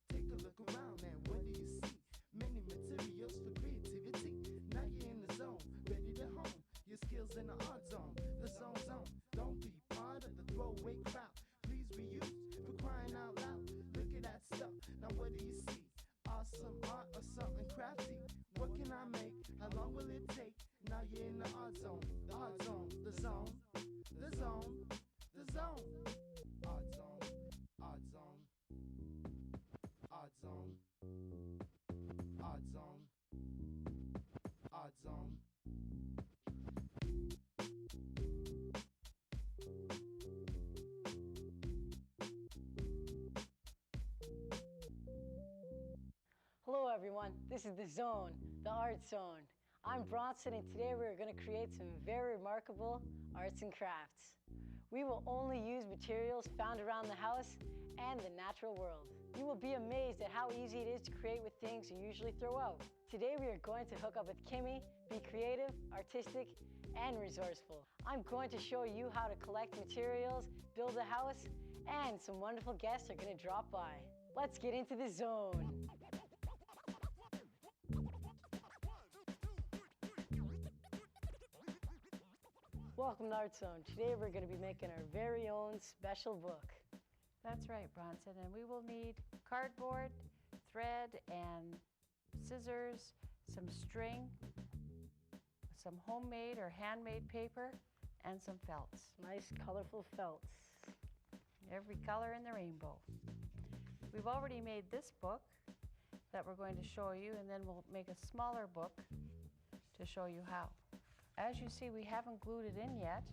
Take a look around and what do you see? Many materials for creativity. Now you're in the zone, ready to hone your skills in the art zone. The zone. Don't be part of the throwaway crowd. Please reuse, for crying out loud. Look at that stuff, now what do you see? Awesome art or something crafty. What can I make? How long will it take? Now you're in the art zone. The art zone, the zone, the zone, the zone. Art zone, art zone. Art zone, art zone, art zone. Hello everyone, this is The Zone, the Art Zone. I'm Bronson and today we're going to create some very remarkable arts and crafts. We will only use materials found around the house and the natural world. You will be amazed at how easy it is to create with things you usually throw out. Today we are going to hook up with Kimmy, be creative, artistic, and resourceful. I'm going to show you how to collect materials, build a house, and some wonderful guests are going to drop by. Let's get into the zone. Welcome to Art Zone. Today we're going to be making our very own special book. That's right, Bronson, and we will need cardboard, thread, and scissors, some string, some homemade or handmade paper, and some felts. Nice colorful felts. Every color in the rainbow. We've already made this book that we're going to show you, and then we'll make a smaller book to show you how. As you see, we haven't glued it in yet,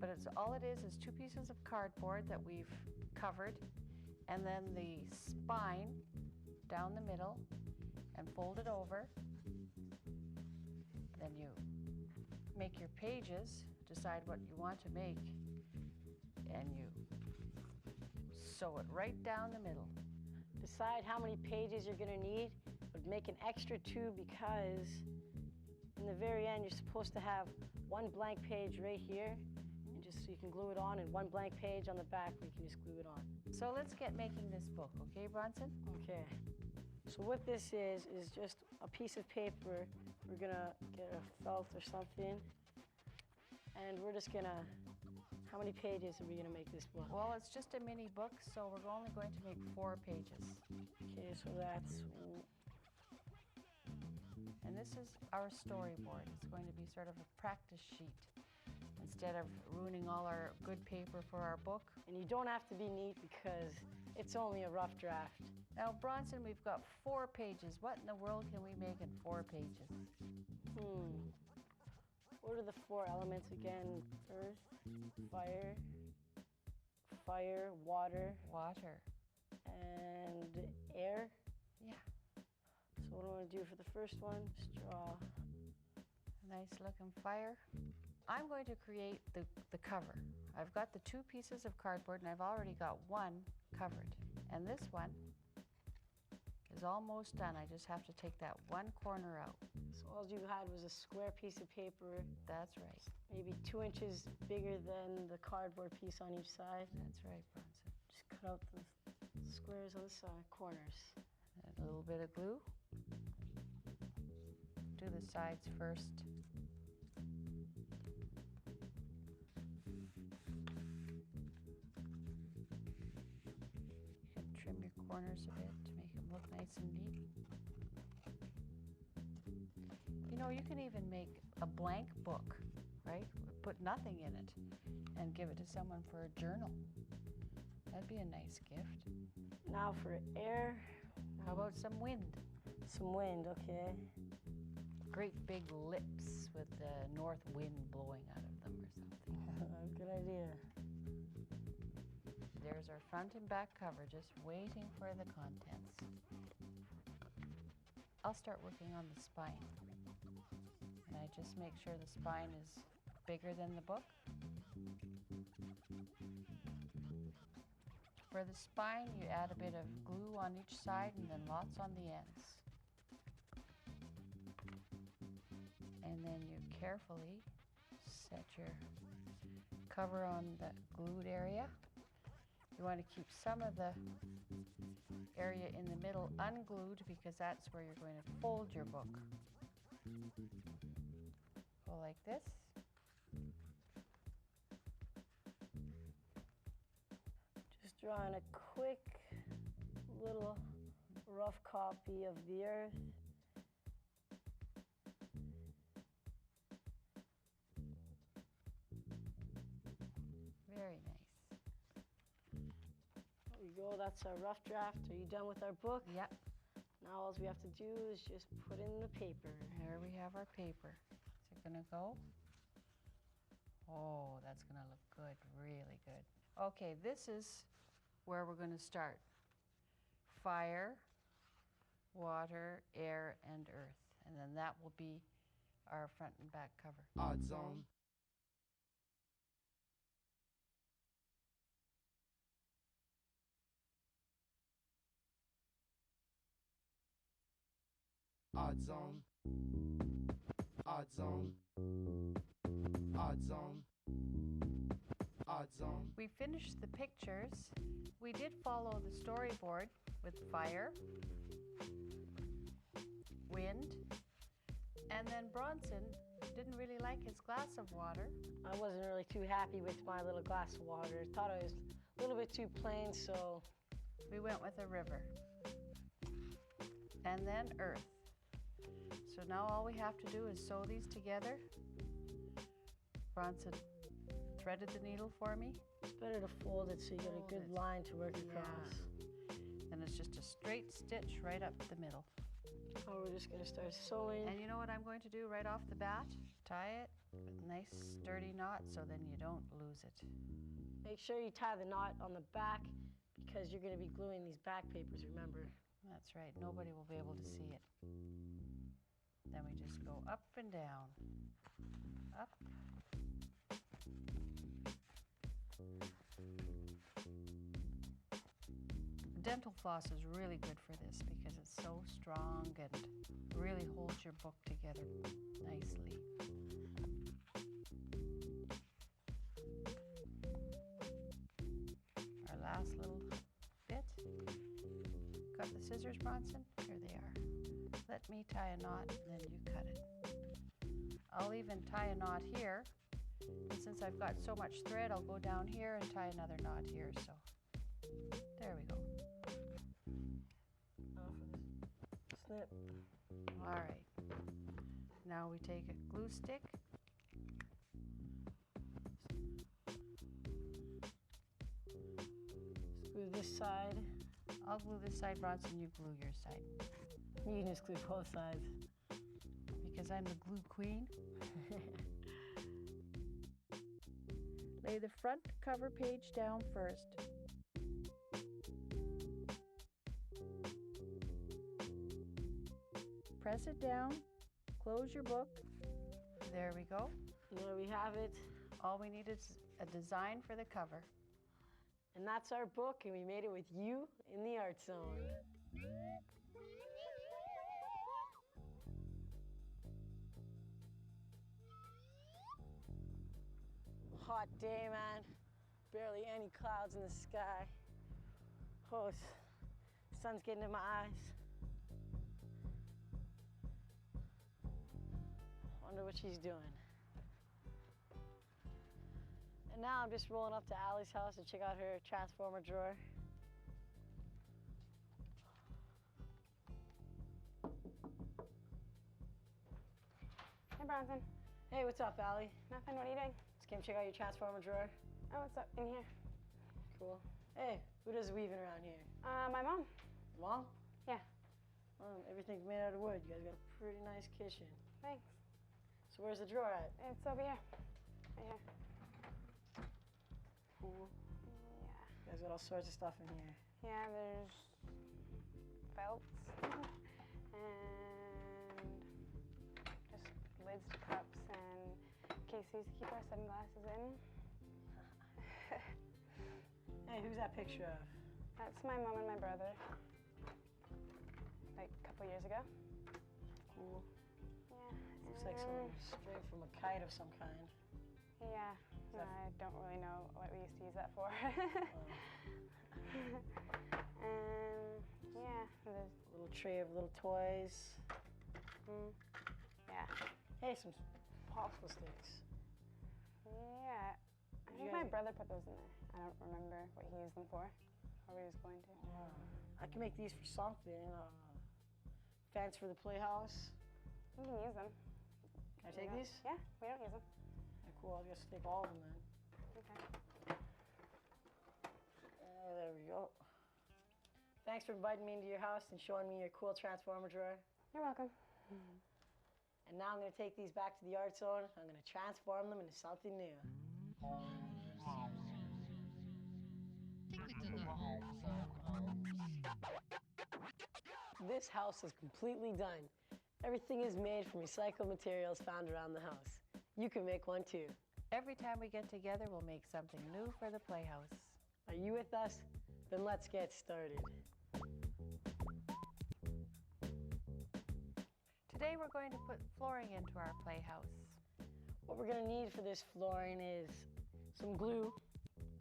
but all it is 2 pieces of cardboard that we've covered, and then the spine down the middle and fold it over. Then you make your pages, decide what you want to make, and you sew it right down the middle. Decide how many pages you're going to need, but make an extra 2 because in the very end, you're supposed to have 1 blank page right here, and just so you can glue it on, and 1 blank page on the back where you can just glue it on. So let's get making this book, okay, Bronson? Okay. So what this is just a piece of paper. We're gonna get a felt or something, and we're just gonna, how many pages are we gonna make this book? Well, it's just a mini book, so we're only going to make 4 pages. Okay, so that's... And this is our storyboard. It's going to be sort of a practice sheet instead of ruining all our good paper for our book. And you don't have to be neat because it's only a rough draft. Now, Bronson, we've got 4 pages. What in the world can we make in 4 pages? What are the 4 elements again? Earth, fire, water, and air? Yeah. So what do I want to do for the first one? Just draw. Nice looking fire. I'm going to create the cover. I've got the 2 pieces of cardboard and I've already got 1 covered. And this one is almost done. I just have to take that 1 corner out. So all you had was a square piece of paper. That's right. Maybe 2 inches bigger than the cardboard piece on each side. That's right, Bronson. Just cut out the squares on the side, corners. And a little bit of glue. Do the sides first. And trim your corners a bit to make them look nice and neat. You know, you can even make a blank book, right? Put nothing in it and give it to someone for a journal. That'd be a nice gift. Now for air. How about some wind? Some wind, okay. Great big lips with the north wind blowing out of them or something. Good idea. There's our front and back cover, just waiting for the contents. I'll start working on the spine. And I just make sure the spine is bigger than the book. For the spine, you add a bit of glue on each side and then lots on the ends. And then you carefully set your cover on the glued area. You want to keep some of the area in the middle unglued because that's where you're going to fold your book. Go like this. Just drawing a quick little rough copy of the earth. Very nice. There we go, that's our rough draft. Are you done with our book? Yep. Now all we have to do is just put in the paper. Here we have our paper. Is it gonna go? Oh, that's gonna look good, really good. Okay, this is where we're gonna start. Fire, water, air, and earth. And then that will be our front and back cover. Odd zone. Odd zone. Odd zone. Odd zone. Odd zone. We finished the pictures. We did follow the storyboard with fire, wind, and then Bronson didn't really like his glass of water. I wasn't really too happy with my little glass of water. Thought it was a little bit too plain, so We went with a river. And then earth. So now all we have to do is sew these together. Bronson threaded the needle for me. it's better to fold it so you get a Fold good it. line to work across. And it's just a straight stitch right up the middle. Now we're just gonna start sewing. And you know what I'm going to do right off the bat? Tie it with a nice sturdy knot so then you don't lose it. Make sure you tie the knot on the back because you're gonna be gluing these back papers, remember. That's right, nobody will be able to see it. Then we just go up and down. Up. Dental floss is really good for this because it's so strong and really holds your book together nicely. Our last little bit. Got the scissors, Bronson? Here they are. Let me tie a knot and then you cut it. I'll even tie a knot here. And since I've got so much thread, I'll go down here and tie another knot here. So there we go. Now for this snip. All right. Now we take a glue stick. Glue this side. I'll glue this side, Bronson, you glue your side. You can just glue both sides. Because I'm the glue queen. Lay the front cover page down first. Press it down, close your book. There we go. There we have it. All we need is a design for the cover. And that's our book, and we made it with you in the art zone. Hot day, man. Barely any clouds in the sky. Oh, the sun's getting in my eyes. Wonder what she's doing. And now I'm just rolling up to Allie's house to check out her transformer drawer. Hey, Bronson. Hey, what's up, Allie? Nothing. What are you doing? Just came check out your transformer drawer. Oh, what's up in here? Cool. Hey, who does weaving around here? My mom. Mom? Yeah. Everything's made out of wood. You guys got a pretty nice kitchen. Thanks. So where's the drawer at? It's over here. Right here. Cool. Yeah. You guys got all sorts of stuff in here. Yeah, there's belts and just lids to cups and Casey's to keep our sunglasses in. Hey, who's that picture of? That's my mom and my brother. Like a couple years ago. Cool. Yeah. Looks like some string from a kite of some kind. Yeah. No, I don't really know what we used to use that for. Yeah, there's A little tray of little toys. yeah. Hey, some popsicle sticks. Yeah. I think my brother put those in there. I don't remember what he used them for. Or he was going to. I can make these for something. Fans for the Playhouse. You can use them. Can I take these? Yeah, we don't use them. Yeah, cool, I guess take all of them then. Okay. There we go. Thanks for inviting me into your house and showing me your cool transformer drawer. You're welcome. And now I'm going to take these back to the art zone. I'm going to transform them into something new. This house is completely done. Everything is made from recycled materials found around the house. You can make one too. Every time we get together, we'll make something new for the Playhouse. Are you with us? Then let's get started. Today we're going to put flooring into our Playhouse. What we're going to need for this flooring is some glue,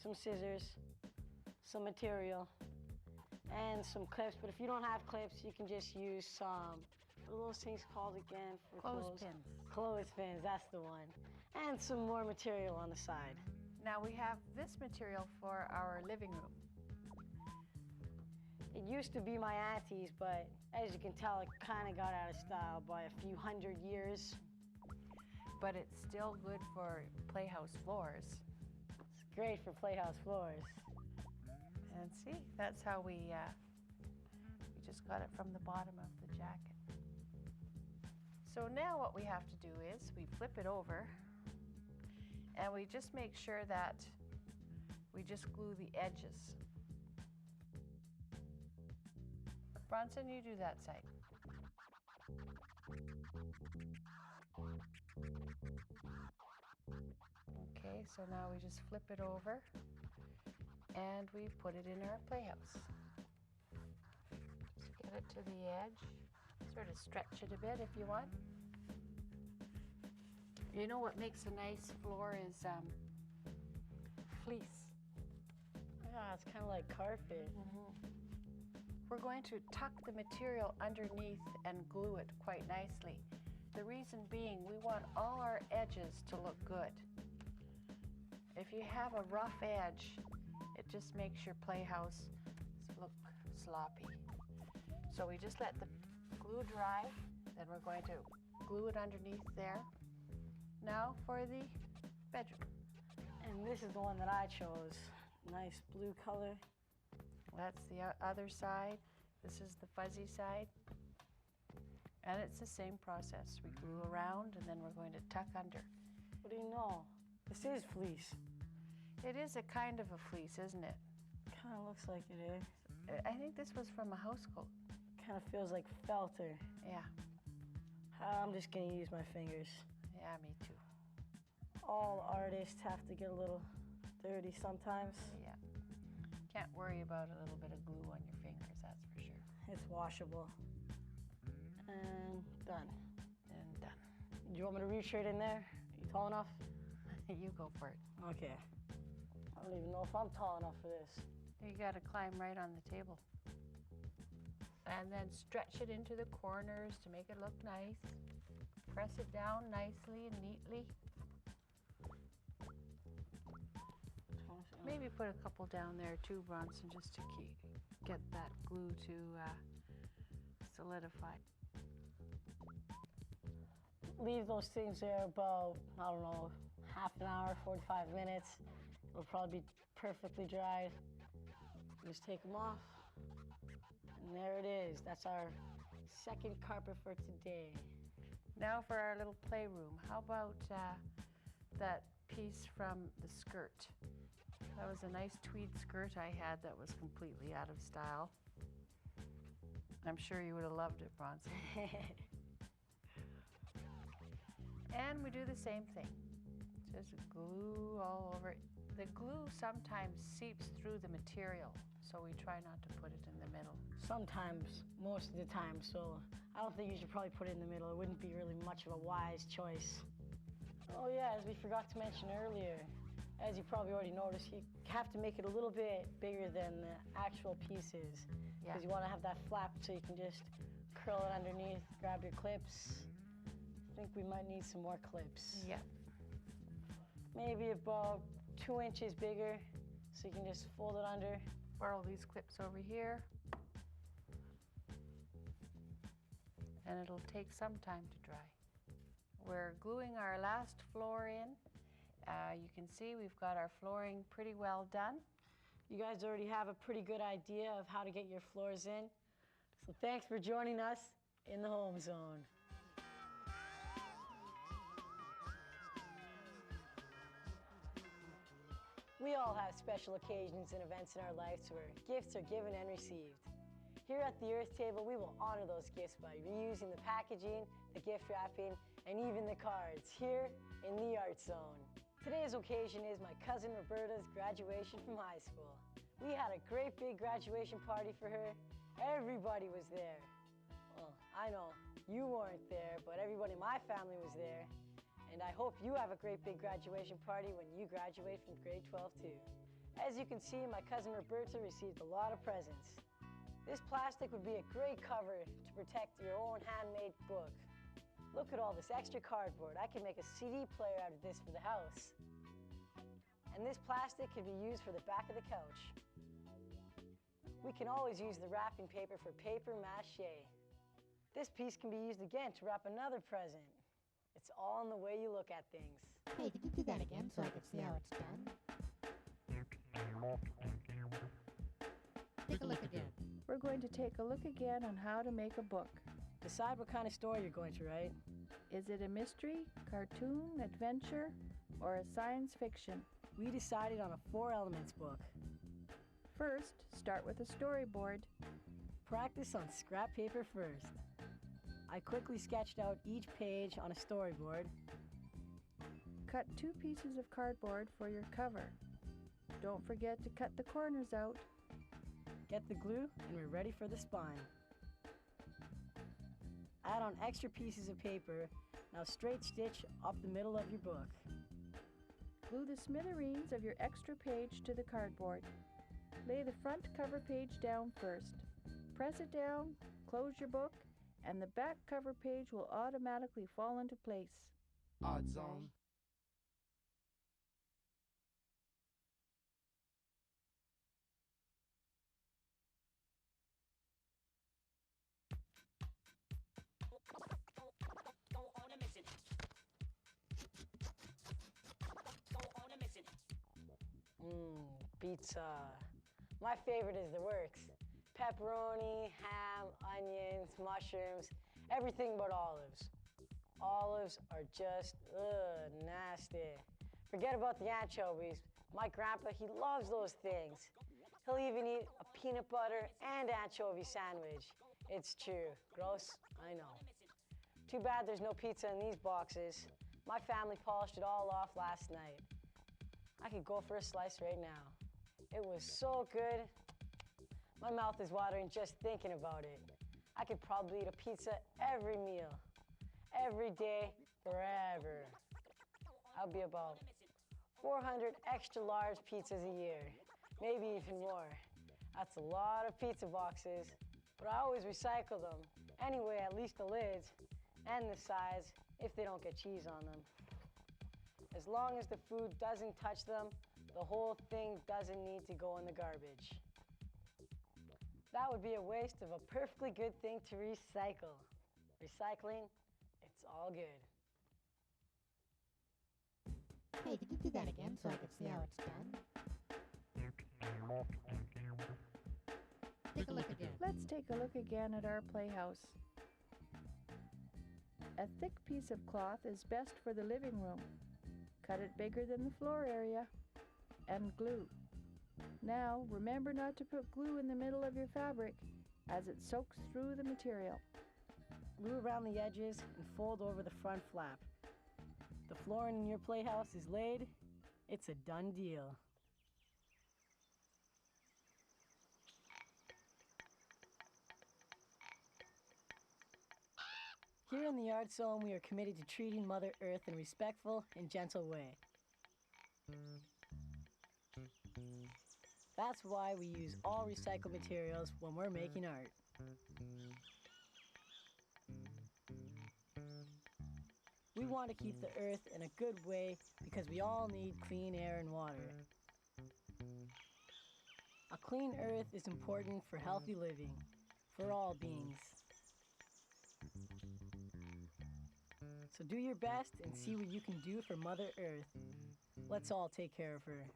some scissors, some material, and some clips. But if you don't have clips, you can just use some, what are those things called again? For Clothespins. Clothespins, that's the one. And some more material on the side. Now we have this material for our living room. It used to be my auntie's, but as you can tell, it kind of got out of style by a few hundred years. But it's still good for Playhouse floors. It's great for Playhouse floors. And see, that's how we just got it from the bottom of the jacket. So now what we have to do is we flip it over and we just make sure that we just glue the edges. Bronson, you do that side. Okay, so now we just flip it over and we put it in our Playhouse. Just get it to the edge, sort of stretch it a bit if you want. You know what makes a nice floor is fleece. Yeah, it's kind of like carpet. We're going to tuck the material underneath and glue it quite nicely. The reason being, we want all our edges to look good. If you have a rough edge, it just makes your Playhouse look sloppy. So we just let the glue dry, then we're going to glue it underneath there. Now for the bedroom. And this is the one that I chose. Nice blue color. That's the other side. This is the fuzzy side. And it's the same process. We glue around and then we're going to tuck under. What do you know? This is fleece. It is a kind of a fleece, isn't it? Kind of looks like it is. I think this was from a house coat. Kind of feels like felter. Yeah. I'm just gonna use my fingers. Yeah, me too. All artists have to get a little dirty sometimes. Yeah. Can't worry about a little bit of glue on your fingers, that's for sure. It's washable. And done. And done. Do you want me to reach right in there? Are you tall enough? You go for it. Okay. I don't even know if I'm tall enough for this. You gotta climb right on the table. And then stretch it into the corners to make it look nice. Press it down nicely and neatly. Maybe put a couple down there too, Bronson, just to get that glue to solidify. Leave those things there about, I don't know, half an hour, 45 minutes. It'll probably be perfectly dried. Just take them off. And there it is. That's our second carpet for today. Now for our little playroom. How about that piece from the skirt? That was a nice tweed skirt I had that was completely out of style. I'm sure you would have loved it, Bronson. And we do the same thing. There's glue all over it. The glue sometimes seeps through the material, so we try not to put it in the middle. Sometimes, most of the time, so I don't think you should probably put it in the middle. It wouldn't be really much of a wise choice. Oh yeah, as we forgot to mention earlier, as you probably already noticed, you have to make it a little bit bigger than the actual pieces. Because you want to have that flap so you can just curl it underneath, grab your clips. I think we might need some more clips. Yeah. Maybe about 2 inches bigger, so you can just fold it under. Whirl these clips over here. And it'll take some time to dry. We're gluing our last floor in. You can see we've got our flooring pretty well done. You guys already have a pretty good idea of how to get your floors in. So thanks for joining us in the Home Zone. We all have special occasions and events in our lives where gifts are given and received. Here at the Earth Table, we will honor those gifts by reusing the packaging, the gift wrapping, and even the cards here in the Art Zone. Today's occasion is my cousin Roberta's graduation from high school. We had a great big graduation party for her. Everybody was there. Well, I know you weren't there, but everybody in my family was there. And I hope you have a great big graduation party when you graduate from grade 12 too. As you can see, my cousin Roberta received a lot of presents. This plastic would be a great cover to protect your own handmade book. Look at all this extra cardboard. I can make a CD player out of this for the house. And this plastic can be used for the back of the couch. We can always use the wrapping paper for paper mache. This piece can be used again to wrap another present. It's all in the way you look at things. Hey, could you do that again so I can see how it's done? Take a look again. We're going to take a look again on how to make a book. Decide what kind of story you're going to write. Is it a mystery, cartoon, adventure, or a science fiction? We decided on a 4 elements book. First, start with a storyboard. Practice on scrap paper first. I quickly sketched out each page on a storyboard. Cut 2 pieces of cardboard for your cover. Don't forget to cut the corners out. Get the glue and we're ready for the spine. Add on extra pieces of paper. Now straight stitch up the middle of your book. Glue the smithereens of your extra page to the cardboard. Lay the front cover page down first. Press it down, close your book, and the back cover page will automatically fall into place. Art Zone. Pizza. My favorite is the works. Pepperoni, ham, onions, mushrooms, everything but olives. Olives are just, nasty. Forget about the anchovies. My grandpa, he loves those things. He'll even eat a peanut butter and anchovy sandwich. It's true. Gross, I know. Too bad there's no pizza in these boxes. My family polished it all off last night. I could go for a slice right now. It was so good. My mouth is watering just thinking about it. I could probably eat a pizza every meal, every day, forever. I'll be about 400 extra large pizzas a year, maybe even more. That's a lot of pizza boxes, but I always recycle them. Anyway, at least the lids and the sides if they don't get cheese on them. As long as the food doesn't touch them, the whole thing doesn't need to go in the garbage. That would be a waste of a perfectly good thing to recycle. Recycling, it's all good. Hey, could you do that again so I can see how it's done? Take a look again. Let's take a look again at our playhouse. A thick piece of cloth is best for the living room. Cut it bigger than the floor area. And glue. Now, remember not to put glue in the middle of your fabric, as it soaks through the material. Glue around the edges and fold over the front flap. The flooring in your playhouse is laid. It's a done deal. Here in the Art Zone, we are committed to treating Mother Earth in a respectful and gentle way. That's why we use all recycled materials when we're making art. We want to keep the earth in a good way because we all need clean air and water. A clean earth is important for healthy living, for all beings. So do your best and see what you can do for Mother Earth. Let's all take care of her.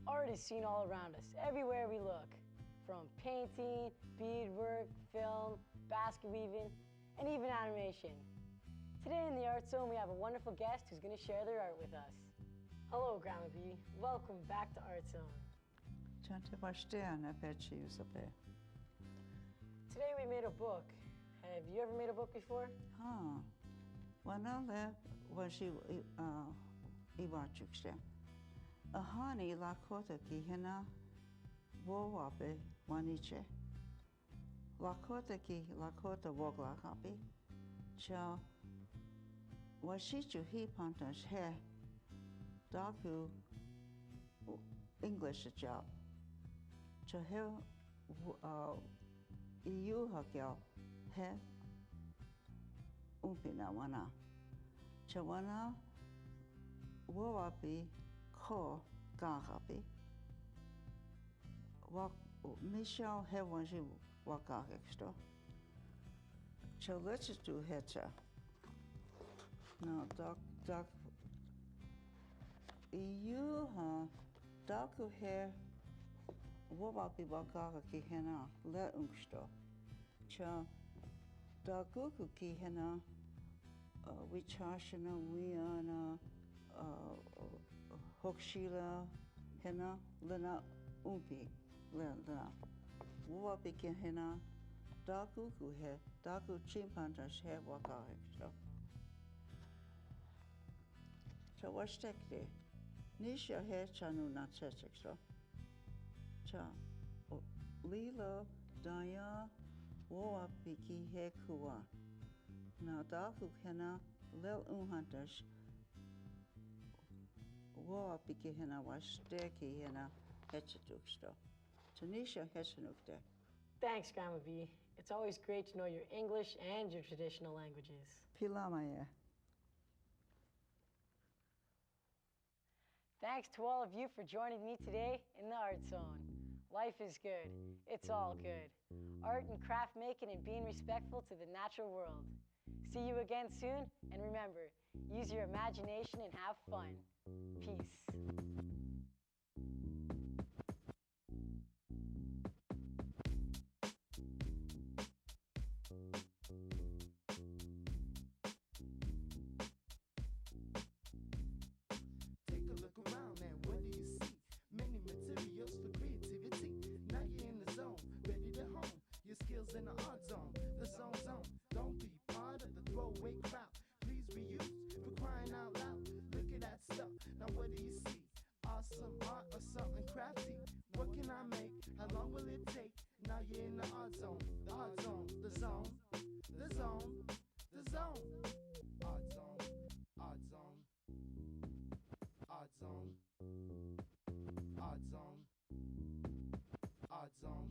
Art is seen all around us, everywhere we look. From painting, beadwork, film, basket weaving, and even animation. Today in the Art Zone, we have a wonderful guest who's going to share their art with us. Hello, Grandma B. Welcome back to Art Zone. Today we made a book. Have you ever made a book before? When I left, when she Iwachukse, a honey la kota ki hina, wowape waniche. La kota wogla happy. Cha washichu he pantash he, daku English job. Cha he EU hakyo he umpina wana. Cha wana wowapi ko gahapi. Michelle he wanji wakahexto. Cha let's do hecha. No, doc EU daku he wowapi wakaha ki hena le ungsto. Cha dakuku ki hena wichashana wiana hokshila hena lena umpi lena wowapi ki hena dakuku he daku chimpanta she wakaha so. Cha washtekde nisha he chanu na chechexo. Cha lilo daya wowapi ki he kuwa. Na daku hena lel unhantash wowapi ki hena washteki hena hechetuksto. Tanisha hechenukte. Thanks, Grandma B. It's always great to know your English and your traditional languages. Pilamaya. Thanks to all of you for joining me today in the Art Zone. Life is good. It's all good. Art and craft making and being respectful to the natural world. See you again soon, and remember, use your imagination and have fun. Peace. Take a look around and what do you see? Many materials for creativity. Now you're in the zone, ready to hone your skills in the art zone. The zone. Don't be part of the throwaway crowd. Please reuse for crying out loud. Look at that stuff. Now what do you see? Awesome art or something crafty. What can I make? How long will it take? Now you're in the art zone. The art zone. The zone. The zone. The zone. Art zone. Art zone. Art zone. Art zone. Art zone.